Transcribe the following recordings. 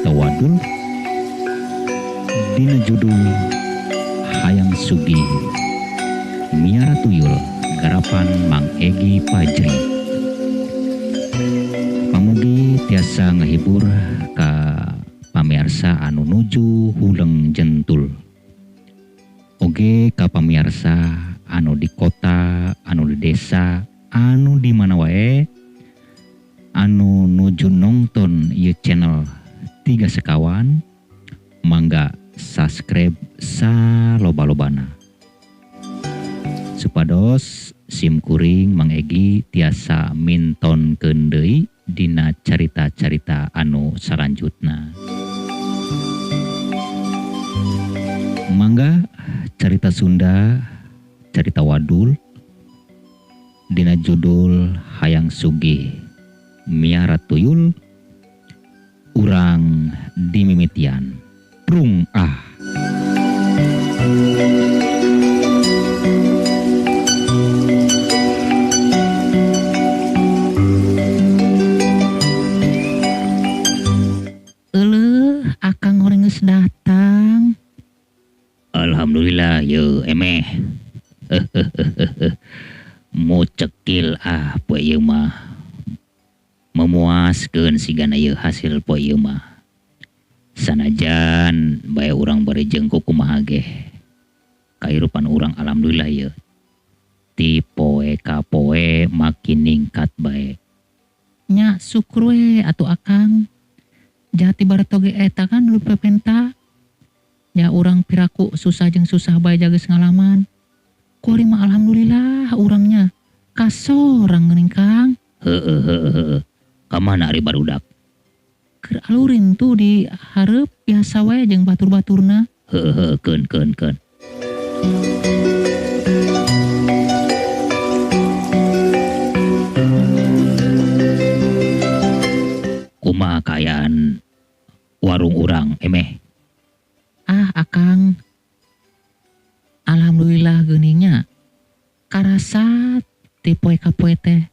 carita wadul dina judul Hayang Sugih Miara Tuyul garapan Mang Egi Pajri. Pamugi tiasa ngahibur ka pamirsa anu nuju huleng jentul. Oge ka pamirsa anu di kota, anu di desa, anu di mana wae anu nuju nonton ieu channel Tiga Sekawan, mangga subscribe saloba-lobana. Supados sim kuring Mang Egi tiasa mintonkeun deui dina carita-carita anu salanjutna. Mangga carita Sunda, carita wadul dina judul Hayang Sugih Miara Tuyul urang dimimitian prung ah. Akang orang geus datang. Alhamdulillah ye emeh. Mau cekil poe ieu mah. Memuaskeun sigana ieu hasil poe ieu mah. Sanajan bae urang bari jengku kumaha ge. Kairupan urang alhamdulillah ieu. Ti poe ka poe makin ningkat bae. Nya syukur we atuh akang. Jati baretoge eta kan dulu pepenta. Ya urang piraku susah jeung susah bae jageus ngalaman. Kuari mah alhamdulillah urangnya kasorang geuning Kang. Heueuh. Kamana ari barudak? Keur alurin tuh di hareup biasa wae jeung batur-baturna. Heueuh keun. Kumaha kaayaan warung urang emeh? Akang alhamdulillah geuningnya karasa ti poe ka poe teh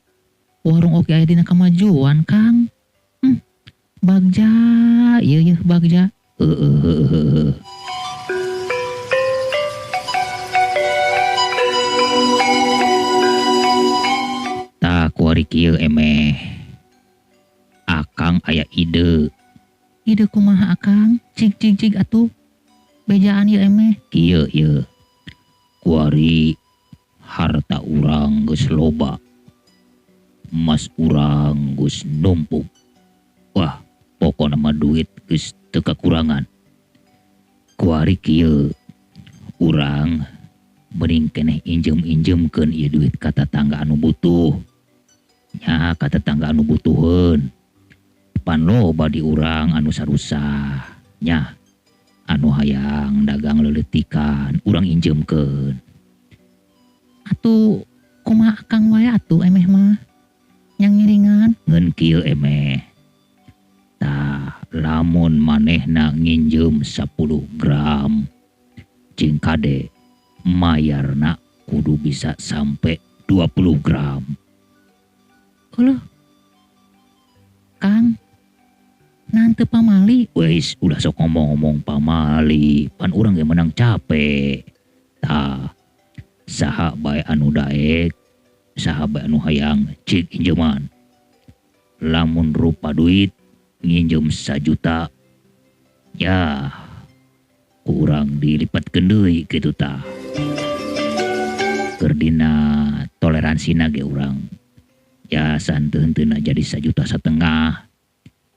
warung oge aya dina kamajuan Kang. Bagja ieu bagja. Tak kuari kieu emeh. Akang aya ide. Ide kumaha Akang? Cig atuh. Bejaan ieu emeh. Kieu. Kuari harta urang geus loba. Emas urang geus numpuk. Wah, pokona mah duit geus teu kakurangan. Kuari kieu. Urang mending keneh injem-injemkeun ieu duit ka tetangga anu butuh. Nya ka tetangga anu butuheun. Pan loba di urang anu sarusah. Nya anu hayang dagang leuletikan urang injemkeun. Atuh kumaha Akang wae atuh emeh mah? Yang ngiringan ngeun kieu emeh. Tah lamun manehna nginjem 10 gram jeung kade mayarna kudu bisa sampai 20 gram. Eueuh. Kang nante pamali. Weis ulah sok ngomong pamali. Pan urang ge menang capek. Tah saha bae anu daek, saha bae anu hayang cik injeman. Lamun rupa duit nginjem 1 juta. Ya ku urang dilipatkeun deui kitu tah. Keur dina toleransinya ge urang. Ya santeun-teunna jadi 1,5 juta.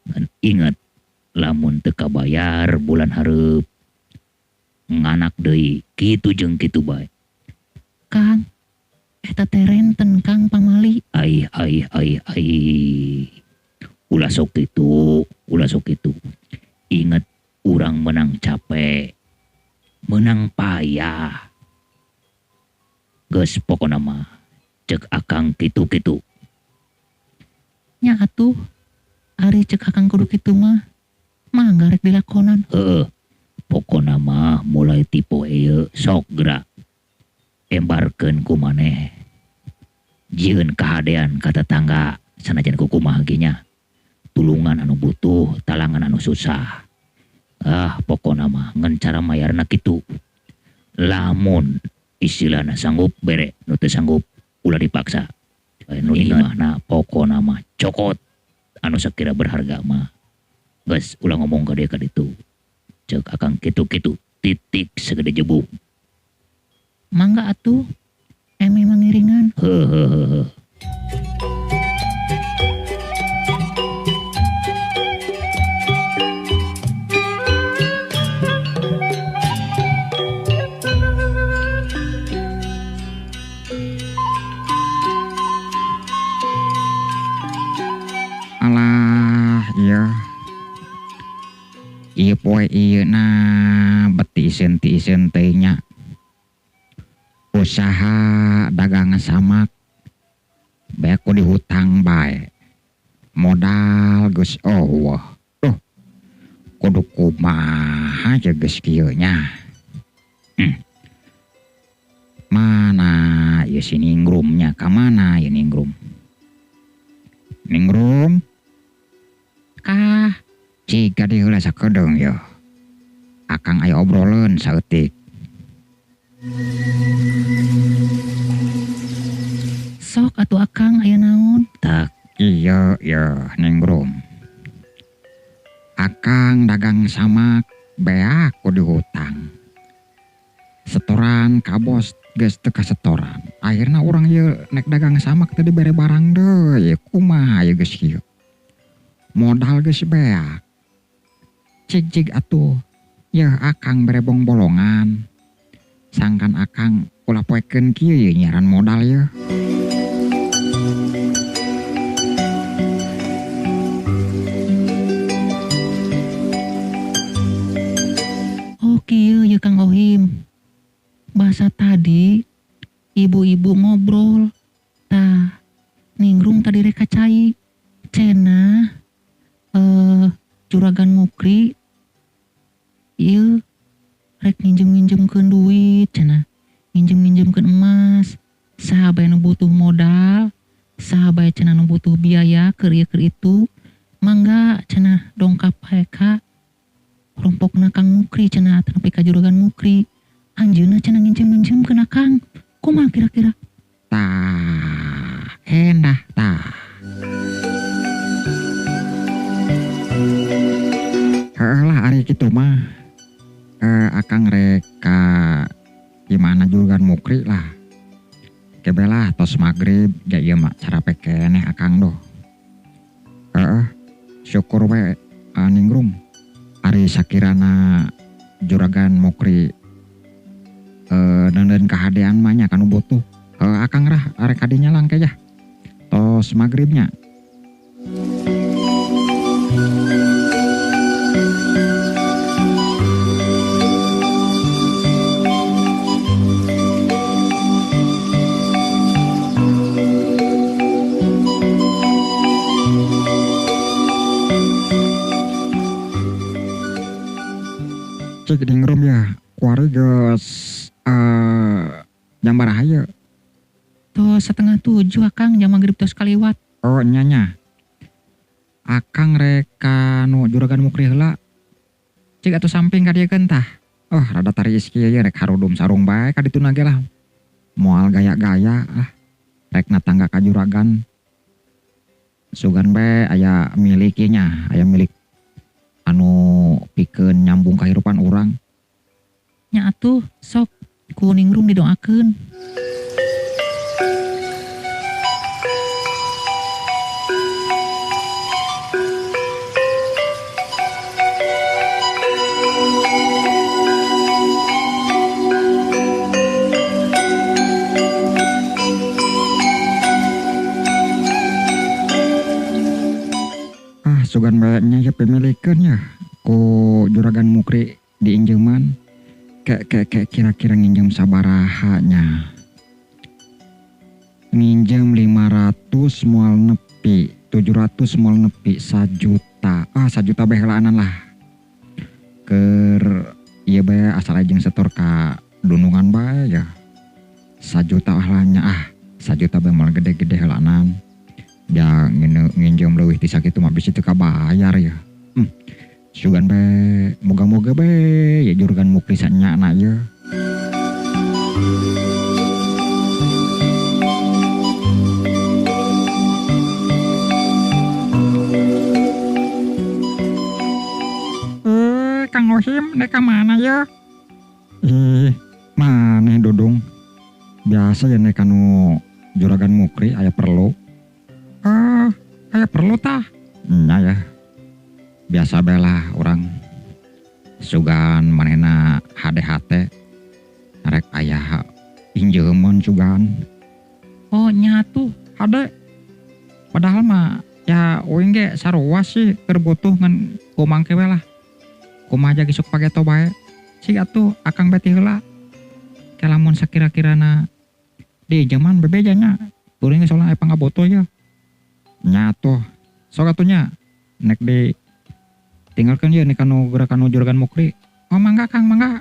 Ngan inget lamun teu kabayar bulan hareup nganak deui kitu jeung kitu bae. Kang, eta teh renten Kang pamali. Ai. Ulah sok kitu. Inget urang menang capek, menang payah. Geus pokona mah cek Akang kitu-kitu. Nya atuh ari cek Akang kudu kitu mah mangga rek dilakonan. Pokona mah mulai ti poe ieu sok gerak embarkeun ku maneh. Jieun kahadean ka tetangga sanajan ku kumaha ge nya. tulungan anu butuh talangan anu susah. Pokona mah ngan cara mayarna kitu. Lamun istilahna sanggup bere, nu teu sanggup ulah dipaksa. Nu imahna pokona mah cokot anu sakira berharga mah geus ulah ngomong ka dia ka ditu. Ceuk akang kitu-kitu titik segede jebu. Mangga atuh eme mangiringan. Heuh. Alah, iya. Ieu poe ieu na beti iseun teh nya. Usaha dagang samak bae ku dihutang bae. Modal geus eueuh. Kudu kumaha aja geus kieu nya. Mana ieu si Ningrumnya, ka mana ieu Ningrum? Ningrum? Kah, jika di heula sakedeung ya. Akang aya obroleun saeutik. Sok atuh akang aya naon? Tak. Iya, Ningrum. Akang dagang samak beak ku dihutang. Setoran ka bos geus teu kasetoran. Akhirna urang ieu nek dagang samak teu dibere barang deui. Kumaha ieu geus kieu? Modal geus beak. Cig atuh. Ya akang bere bolongan. Sangkan akang ulah poekeun kieu ye nyaran modal ye. Oh kieu ye Kang Ohim. Bahasa tadi ibu-ibu ngobrol. Tah Ningrum tadi rek kacai. Cenah Juragan Mukri ieu rek nginjem-nginjemkeun duit cenah. Nginjem-nginjemkeun emas. Saha bae nu butuh modal, saha bae cenah nu butuh biaya keur ieu keur itu. Mangga cenah dongkap hae ka kelompokna Kang Mukri cenah atuh nepi ka Juragan Mukri. Anjeunna cenah nginjem-nginjemkeun akang. Kumaha kira-kira? Tah, endah tah. Heulah ari kitu mah. Akang rek ka gimana Juragan Mukri lah. Kebelah tos magrib ya ieu mah cara pekeneh akang doh. Syukur we Ningrum. Ari sakirana Juragan Mukri neundeun kahadean mah nya kanu butuh. Akang rah arek kadinya langke jah. Tos magribnya. Cik Ningrum ya, kuari geus jam baraha ye? Tos 6:30 akang jam magrib tos kaliwat. Oh nya. Akang rek ka nu Juragan Mukri heula. Cik atuh samping ka dieu tah. Rada tariis kieu ye rek harudum sarung bae ka ditu ge lah. Moal gaya-gaya lah. Rek natangga ka Juragan. Sugan bae aya milik ieu nya, aya milik anu pikeun nyambung kahirupan urang. Nya atuh sok ku Ningrum didoakeun. Sugan bae nya ye pemilikeun ya ku Juragan Mukri diinjeman. Kira-kira nginjem sabaraha nya? Nginjem 500 moal nepi, 700 moal nepi 1 juta. 1 juta bae heulaanan lah. Keur ieu bae asal ajeng setor ka dunungan bae ya. 1 juta lah nya 1 juta bae moal gede-gede heulaanan. dia nginjem leuwih ti sakitu mah bisi teu kabayar ya. Sugan be moga-moga be ya juragan Mukri sanyana ya. Kang Ohim dek mana ya? Maneh Dodong. Biasa ya nek anu juragan Mukri aya perlu. Aya perlu tah? Nya ya. Biasa bela orang. Sugan manehna hade-hate. Rek aya pinjeman sugan. Oh nya tuh hade. Padahal mah ya uing ge sarua sih keur butuh ngan kumangke we lah. Kumaha gisuk pake to bae. Sing atuh akang beti heula. Kalamun sakira-kirana di zaman bebejanya kuring geus ulah pangaboto ya. Nya tuh sok atunya nek di tinggalkeun ye nek anu gerakan juragan Mukri. Oh mangga Kang mangga.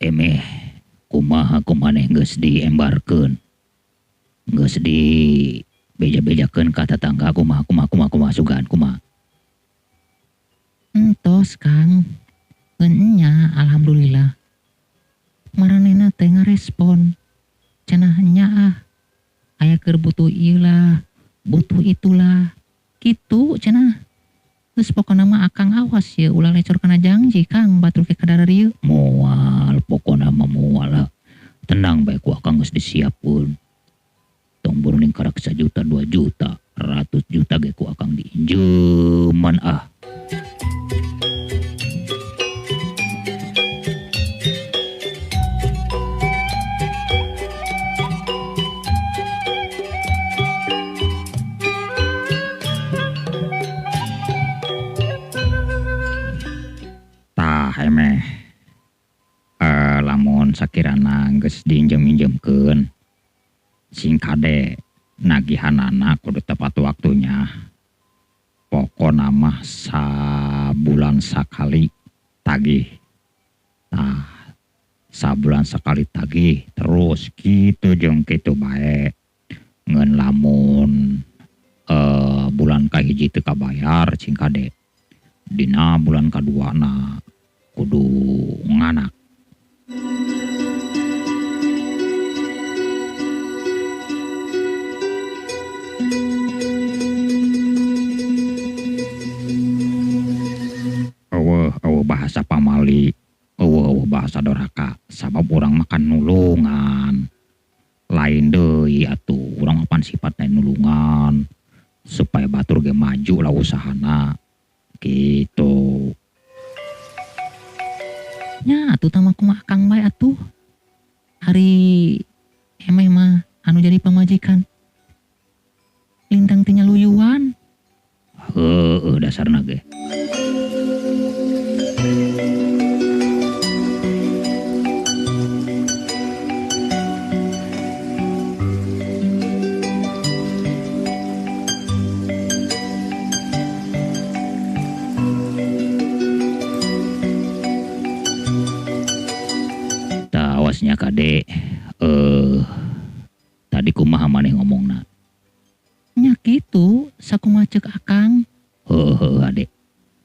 Emeh kumaha kumaneh geus diembarkeun, geus di beja-bejakeun ka tetangga kumaha sugan kumaha. Entos Kang, nya alhamdulillah maranehna teh ngarespon cenah nya aya keur butuh ieu lah butuh itulah kitu cenah. Terus pokoknya mah akang awas ya ulah lecor kena janji Kang batur ke kadara rieu. Moal pokoknya mah moal lah. Tenang bae ku akang geus disiapkeun. Tong buruning karak 1 juta 2 juta 100 juta ge ku akang diinjeman ah. Emeh lamun sakirana geus diinjem-injemkeun sing kade nagihanana kudu tepat waktunya. Pokona mah sabulan sakali tagih. Tah sabulan sakali tagih terus kitu jeung kitu bae. Ngeun lamun bulan kahiji teu kabayar cing kade. Dina bulan kaduana kudu nganak. Eueuh bahasa pamali, eueuh bahasa doraka, sabab urang makan nulungan. Lain deui atuh, urang pan sifatna nulungan supaya batur ge maju lah usahana. Gitu. Nya atuh tamah kumaha Kang bae atuh. Hari emeh mah anu jadi pamajikan. Lintang teh nyaluyuan. Heueuh dasarna ge. Awasnya kade tadi kumaha maneh ngomongna. Nya kitu sakumaha ceuk akang. Heueuh ade.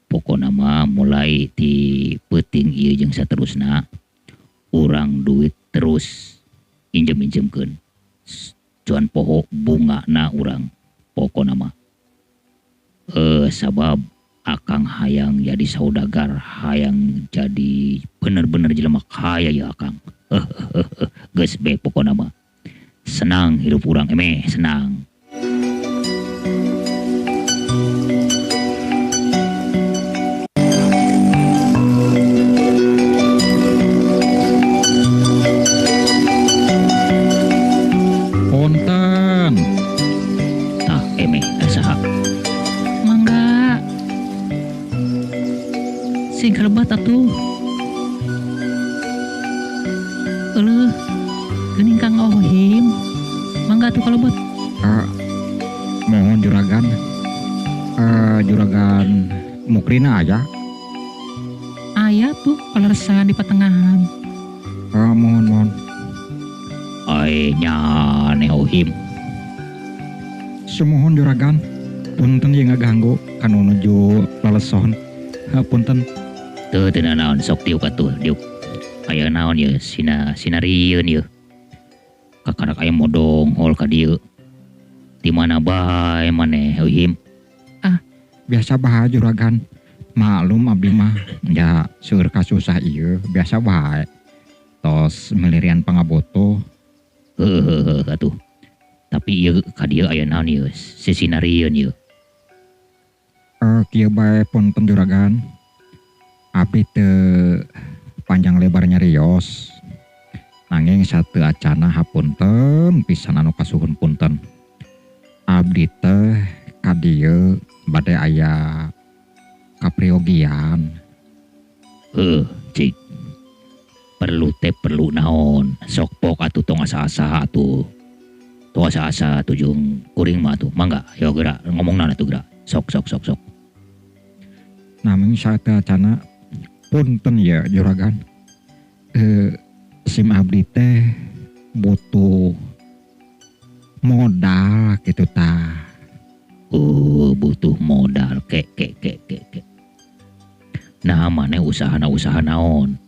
Pokona mah mulai ti peuting ieu jeung saterusna urang duit terus injem-injemkeun. Cuan poho bungana urang. Pokona mah sabab akang hayang jadi saudagar, hayang jadi bener-bener jelema kaya ya akang. Geus be pokona mah. Senang hirup urang emeh, senang. Punten. Tah emeh saha? Mangga. Sing kerebat atuh. Eueuh Mohon juragan. Juragan Mukrina aja. Aya tuh palersan di pertengahan. Mohon. Nya neohim. Semohon juragan. Punten ye ngaganggu kanu nuju laleson. Punten. Teu naon sok tiuk atuh diuk. Aya naon ye sinarieun ye. Kakarak aya modong hol ka dieu. Di mana bae maneh euhim. Biasa bae juragan. Maklum abdi mah ya seueur kasusah ieu biasa bae. Tos melirian pangaboto. Heuh atuh. Tapi ieu ka dieu aya naon ye sisinarieun ye. Kieu bae punten juragan. Abdi teu panjang lebarnya rios. Nanging sateu acana hapunten pisan anu kasuhun punten. Abdi teh ka dieu bade aya kapriogian. Cik. Perlu naon. Sok pok atuh tong asa-asa atuh. Tong asa-asa atuh jeung kuring mah atuh. Mangga, yo geura ngomongna atuh geura. Sok. Naming sateu acana punten ya juragan. Sim abdi teh butuh modal gitu tah. Butuh modal ke. Nah maneh usaha naon?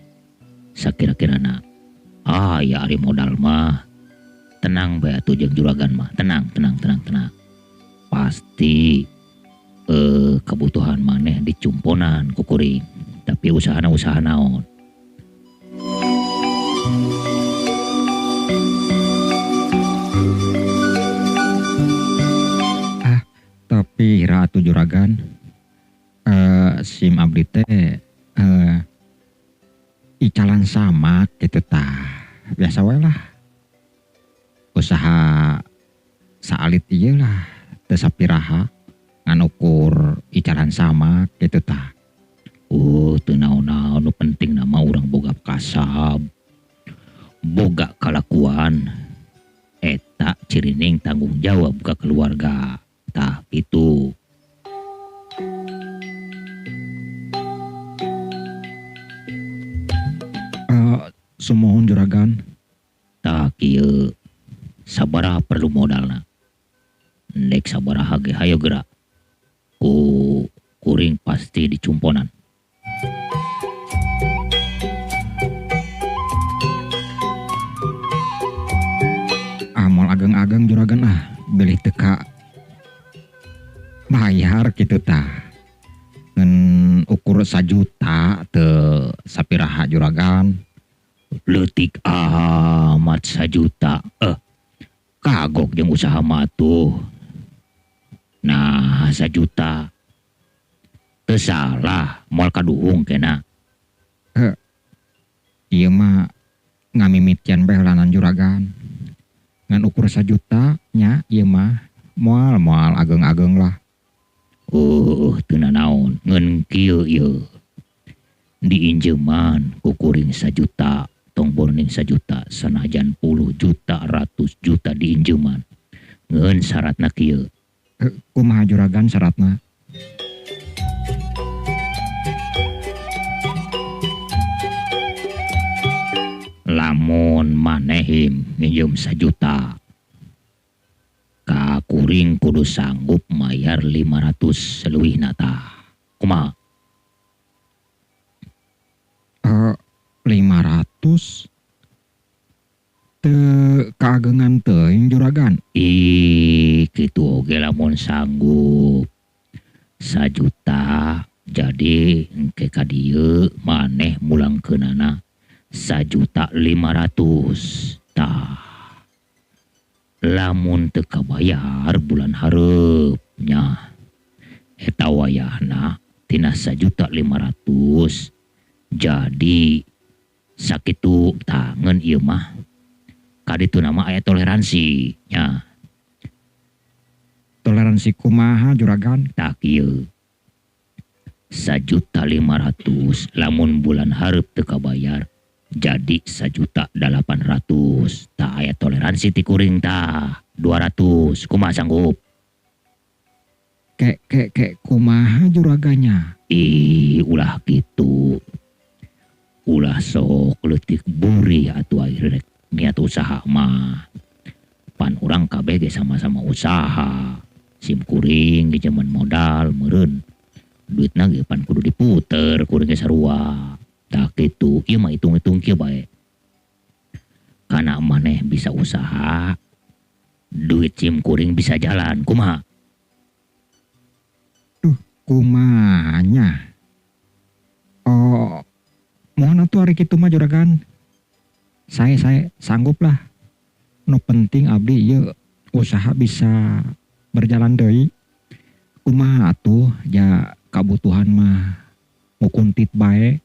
Sakira-kirana ya ari modal mah tenang bae atuh jeung juragan mah. Tenang. Pasti kebutuhan maneh dicumponan ku kuring. Tapi usaha naon? Tapi ratu juragan sim abdi teh icalan samak gitu tah. Biasa wae lah. Usaha saalit ieu lah teu sapiraha ngan ukur icalan samak gitu tah. Teu naon-naon nu penting nama urang boga kasab. Boga kalakuan. Eta cirining tanggung jawab ka keluarga. Tah gitu. Sumohon juragan. Tah kieu sabaraha perlu modalna. Nek sabaraha ge hayo geura. Kuring pasti dicumponan. Moal ageng-ageng juragan bilih teka bayar gitu tah. Ngan ukur 1 juta teu sapiraha juragan. Leutik amat 1 juta. Kagok jeung usaha mah tuh. Nah 1 juta. Teu salah moal kaduhung kena. Ieu mah ngamimitian bae lanan juragan. Ngan ukur 1 juta nya ieu mah moal ageng-ageng lah. Teu naon ngeun kieu ieu. Diinjeuman ku kuring 1 juta, tong borning 1 juta, sanajan 10 juta, 100 juta diinjeuman. Ngeun syaratna kieu. Kumaha juragan syaratna? Lamun manehim nginjem 1 juta, ka kuring kudu sanggup mayar 500 seleuwihna tah. Kumaha? 500 teu kaagengan teuing juragan. Kitu oge lamun sanggup 1 juta, jadi engke ka dieu maneh mulangkeunana 1.500.000 tah. Lamun teu kabayar bulan hareupnya eta wayahna tina 1.500.000 jadi sakitu tangan ieu mah kaditu nama aya toleransi nya. Toleransi kumaha juragan? Tak ieu 1.500.000 lamun bulan hareup teu kabayar jadi 1.800.000 tak aya toleransi ti kuring tah 200. Kumaha sanggup? Kek kumaha juraganya? Ulah gitu. Ulah sok leutik buri atuh akhirnya niat usaha mah. Pan urang kabeh ge sama-sama usaha. Sim kuring ge zaman modal meureun. Duitna ge pan kudu diputer kuring ge sarua. Tak kitu, ieu mah hitung-hitung kieu bae. Kana maneh bisa usaha, duit sim kuring bisa jalan, kumaha? Kumanya? Oh, mohon atuh ari kitu mah juragan. Saya sanggup lah. No penting abdi ieu usaha bisa berjalan deui. Kumaha atuh ya kabutuhan mah mukuntit bae.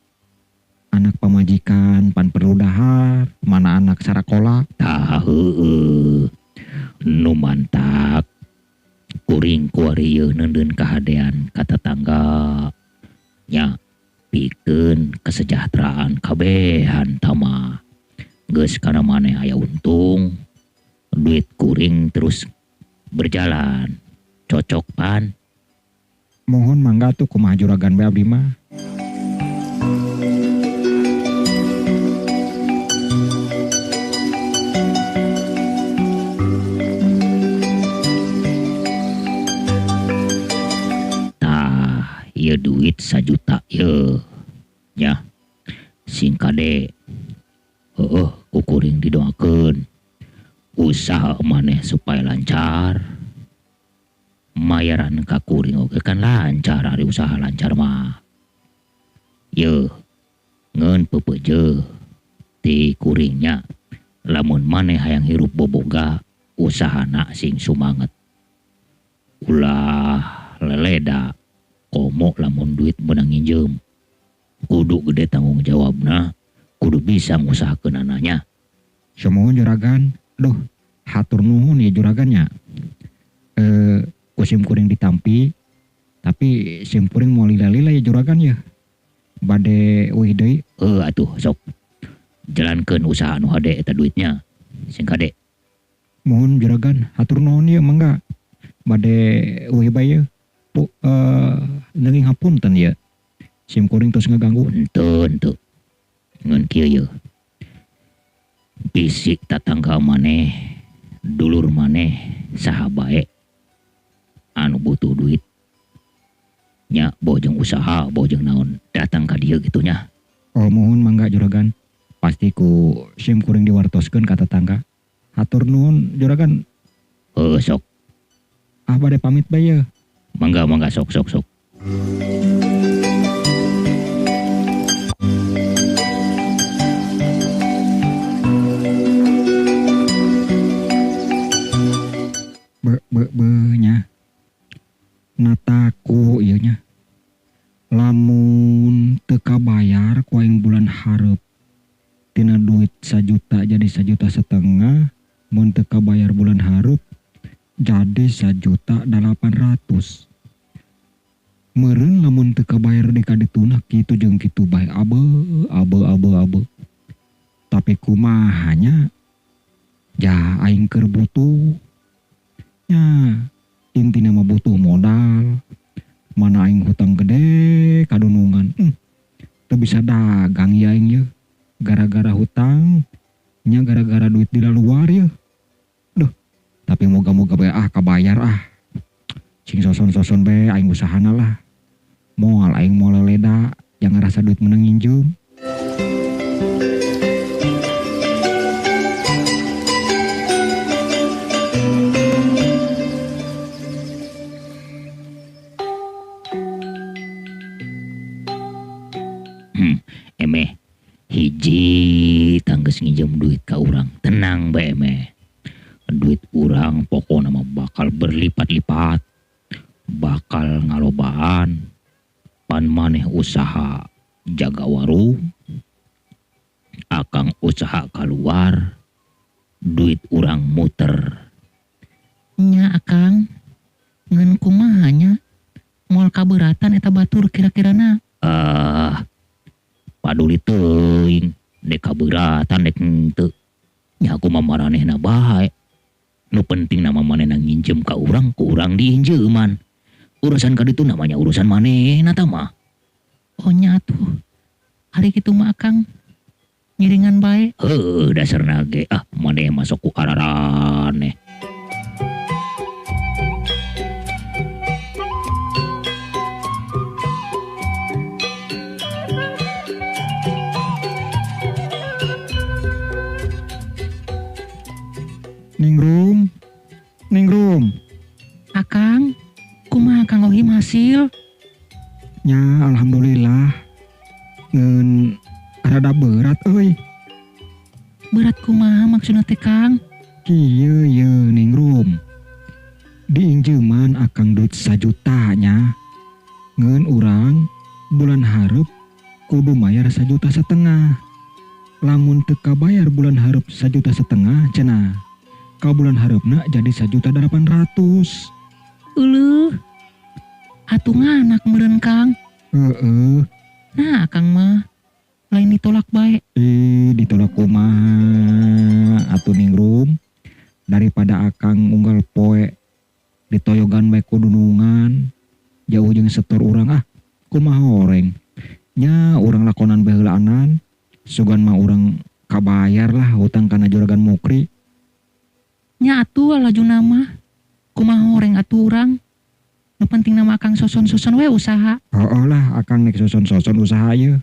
Anak pamajikan pan perlu dahar, mana anak sarakola. Tah heueuh. Nu mantak kuring kuari ieu neundeun kahadean ka tetangga. Nya pikeun kesejahteraan kabehan tama. Geus kana maneh aya untung, duit kuring terus berjalan. Cocok pan. Mohon mangga tuh kumaha juragan bae abdi mah. Tah, ieu duit 1 juta ieu. Nya sing kade ku kuring didoakeun usaha maneh supaya lancar. Mayaran ka kuring oge kan lancar ari usaha lancar mah. Yeuh, ngeun peupeujeul ti kuringnya. Lamun maneh hayang hirup boboga usahana sing sumanget. Ulah leleda komo lamun duit beunang nginjem. Kudu gede tanggung jawabna, kudu bisa ngusahakeun ananya. Samohon juragan. Duh, hatur nuhun ya juragannya. Ku sim kuring ditampi, tapi sim kuring mau lila-lila ya juragan ya. Bade euih deui. Atuh sok jalankeun usaha nu hade eta duitnya. Sing kade. Mohon juragan, hatur nuhun ya mangga. Bade euih bae ya. Neuing hapunten ya. Sim kuring tos ngaganggu. Henteu. Ngeun kieu yeuh. Bisik tatangga maneh, dulur maneh saha bae anu butuh duit. Nya bojeng usaha, bojeng naon datang ka dieu gitu nya. Oh mohon mangga juragan. Pasti ku sim kuring diwartoskeun ka tetangga. Hatur nuhun juragan. Sok. Bade pamit bae ya. Mangga sok. Nya nataku ieu nya lamun teu kabayar ku aing bulan hareup tina duit 1 juta jadi 1,5 juta, mun teu kabayar bulan hareup jadi 1,8 juta. Meureun lamun teu kabayar di kadituna kitu jeung kitu bae abe. Tapi kumahanya ja aing keur butuh. Ya, intina mah butuh modal. Mana aing hutang gede kadunungan. Teu bisa dagang ya aing ye. Gara-gara hutang, nya gara-gara duit di luar ya. Duh, tapi moga-moga bae kabayar Sing soson-soson bae aing usahana lah. Moal aing moal leleda, jangan rasa duit menang nginjem. Emeh hiji tangges nginjem duit ka urang, tenang bae emeh. Duit urang pokokna mah bakal berlipat-lipat, bakal ngalobaan. Pan maneh usaha jaga warung, akang usaha keluar, duit urang muter. Nya akang, ngeun kumaha nya? Moal kabeuratan eta batur kira-kirana. Paduli teuing, dek kabeuratan dek henteu. Nya aku mah maranehna bae. Nu penting nama manehna nginjem ka urang, ku urang diinjeuman. Urusan kaditu namanya urusan manehna tah mah. Oh nya atuh. Ari kitu mah Akang ngiringan bae. Dasarna ge maneh masuk ku araraneh. Ningrum, Ningrum. Akang, kumaha Kang Ohim hasil? Nya alhamdulillah. Ngeun rada berat euy. Berat kumaha maksudna teh Kang? Kieu ye Ningrum. Diinjeuman Akang duit 1 juta nya. Ngeun urang bulan hareup kudu mayar 1,5 juta. Lamun teu kabayar bulan hareup 1,5 juta cenah. Ka bulan hareupna jadi 1,8 juta. Eueuh. Atuh nganak meureun Kang. Heeh. Nah Akang mah lain ditolak bae. Ditolak kumaha atuh Ningrum. Daripada Akang unggal poe ditoyogan bae ku dunungan jauh jeung setor urang kumaha oreng. Nya urang lakonan bae heulaanan sugan mah urang kabayar lah hutang kana juragan Mukri. Nya atuh lajuna mah kumaha horeng atuh urang. Nu penting nama Akang soson-soson we usaha. Heueuh lah Akang nek soson-soson usaha ieu.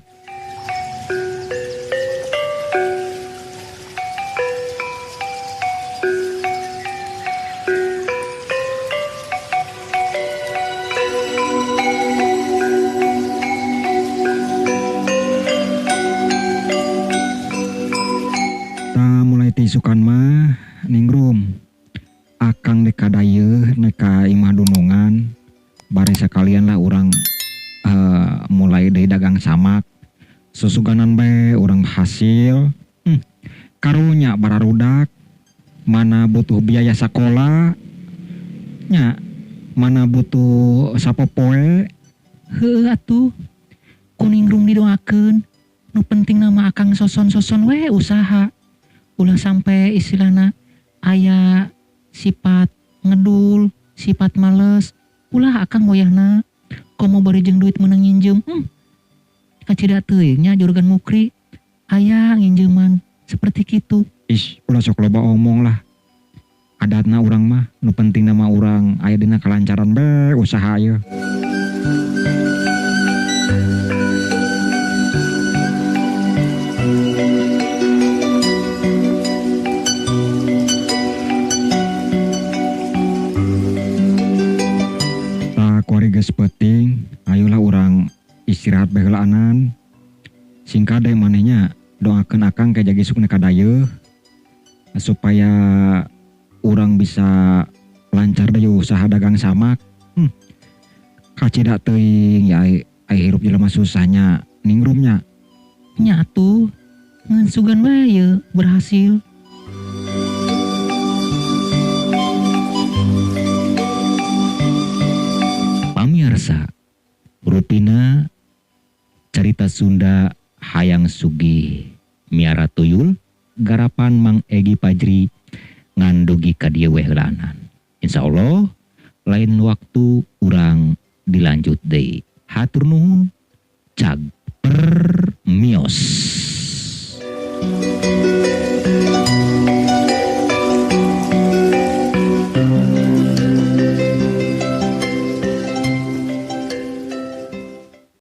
Mulai tisukan mah Ningrum. Akang dek kadayeuh nek ka imah dunungan bari sakalian lah urang mulai deui dagang samak. Susuganan bae urang hasil. Karunya bararudak mana butuh biaya sakola nya mana butuh sapopoe. Heueuh atuh. Ku Ningrum didoakeun. Nu penting nama Akang soson-soson we usaha. Ulah sampai istilahna aya sifat ngedul, sifat males, ulah Akang goyahna komo bari jeung duit meunang nginjem. Kacida teuing nya juragan Mukri aya nginjeman seperti kitu. Ulah sok loba omong lah. Adatna urang mah nu penting nama urang aya dina kalancaran bae usaha ieu. Geus penting, ayolah urang istirahat bae heulaanan. Singkade manehnya doakeun Akang ke jagisuk nek kadayeuh supaya urang bisa lancar deui usaha dagang samak. Kacida teuing ya ai hirup jelema susahnya Ningrumnya. Nya atuh ngan sugan wae ye berhasil. Pamirsa, rutina carita Sunda hayang sugih miara tuyul garapan Mang Egi Pajri ngandugi ka dieu we heulaanan. Insyaallah lain waktu urang dilanjut deui. Hatur nuhun. Cag per mios.